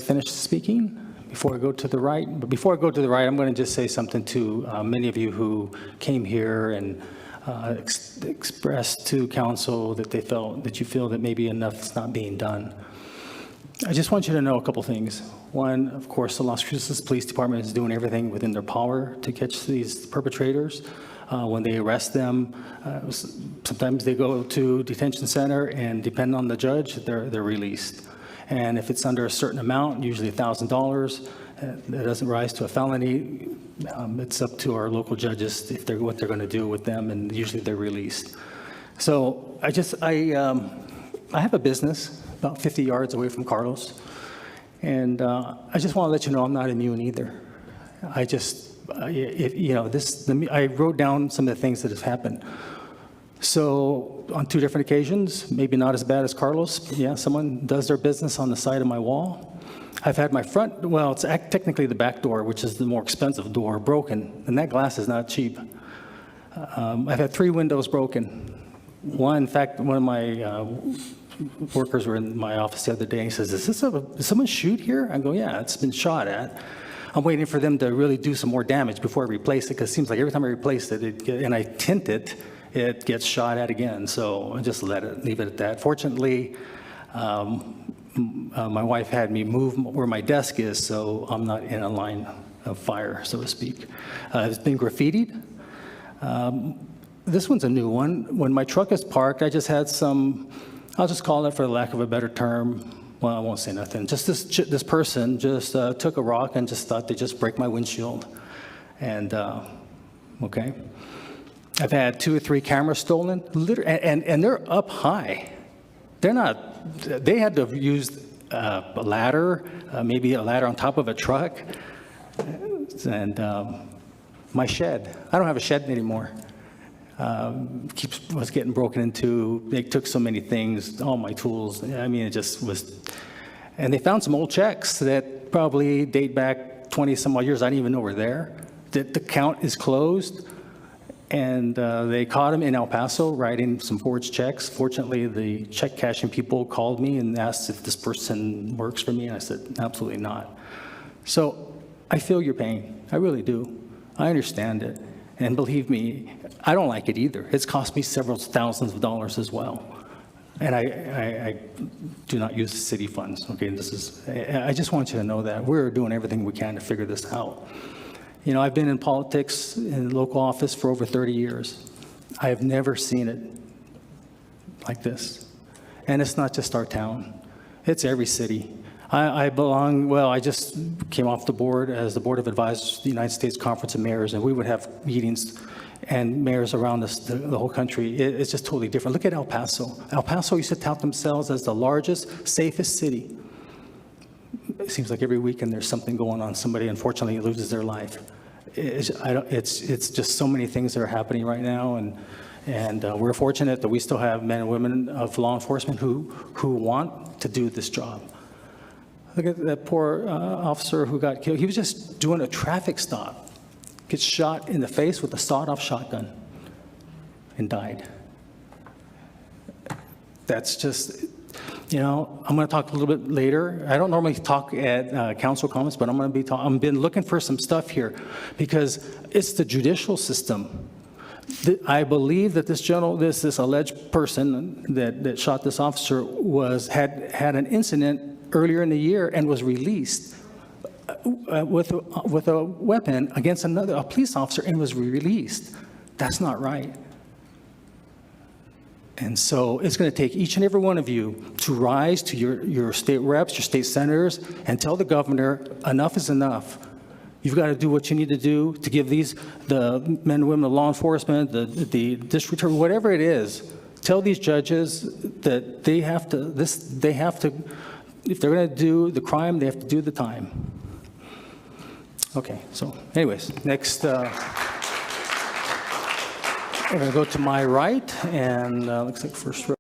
finish speaking before I go to the right. But before I go to the right, I'm going to just say something to many of you who came here and expressed to council that they felt that you feel that maybe enough is not being done. I just want you to know a couple things. One, of course, the Las Cruces Police Department is doing everything within their power to catch these perpetrators. When they arrest them, sometimes they go to detention center, and depending on the judge, they're released. And if it's under a certain amount, usually $1,000, that doesn't rise to a felony, it's up to our local judges if what they're going to do with them, and usually they're released. So I have a business about 50 yards away from Carlos, and I just want to let you know I'm not immune either. I wrote down some of the things that have happened. So on 2 different occasions, maybe not as bad as Carlos, yeah, someone does their business on the side of my wall. I've had my front, well, it's technically the back door, which is the more expensive door, broken, and that glass is not cheap. I've had 3 windows broken. In fact, one of my workers were in my office the other day, and he says, did someone shoot here? I go, yeah, it's been shot at. I'm waiting for them to really do some more damage before I replace it, because it seems like every time I replace it, and I tint it, it gets shot at again. So I just leave it at that. Fortunately, my wife had me move where my desk is, so I'm not in a line of fire, so to speak. It's been graffitied. This one's a new one. When my truck is parked, I just had some, I'll just call it, for the lack of a better term, well, I won't say nothing. Just this person just took a rock and just thought they'd just break my windshield. And, okay. I've had 2 or 3 cameras stolen, and they're up high. They're not, they had to have used a ladder, maybe a ladder on top of a truck. And my shed, I don't have a shed anymore. Was getting broken into. They took so many things, all my tools. I mean, it just was. And they found some old checks that probably date back 20 some odd years. I didn't even know were there. The account is closed. And they caught him in El Paso writing some forged checks. Fortunately, the check cashing people called me and asked if this person works for me. And I said, absolutely not. So I feel your pain. I really do. I understand it. And believe me, I don't like it either. It's cost me several thousands of dollars as well. And I do not use city funds. Okay, I just want you to know that we're doing everything we can to figure this out. You know, I've been in politics in local office for over 30 years. I have never seen it like this. And it's not just our town. It's every city. I just came off the board as the Board of Advisors of the United States Conference of Mayors, and we would have meetings and mayors around us, the whole country. It's just totally different. Look at El Paso. El Paso used to tout themselves as the largest, safest city. It seems like every weekend there's something going on. Somebody, unfortunately, loses their life. It's just so many things that are happening right now, and we're fortunate that we still have men and women of law enforcement who want to do this job. Look at that poor officer who got killed. He was just doing a traffic stop, gets shot in the face with a sawed-off shotgun, and died. That's just, you know, I'm going to talk a little bit later. I don't normally talk at council comments, but I've been looking for some stuff here because it's the judicial system. I believe that this alleged person that shot this officer had an incident earlier in the year and was released with a weapon against a police officer and was released. That's not right. And so it's going to take each and every one of you to rise to your state reps, your state senators, and tell the governor enough is enough. You've got to do what you need to do to give the men and women of law enforcement, the district attorney, whatever it is, tell these judges that they have to, if they're going to do the crime, they have to do the time. Okay, so anyways, next, I'm going to go to my right, and looks like first row.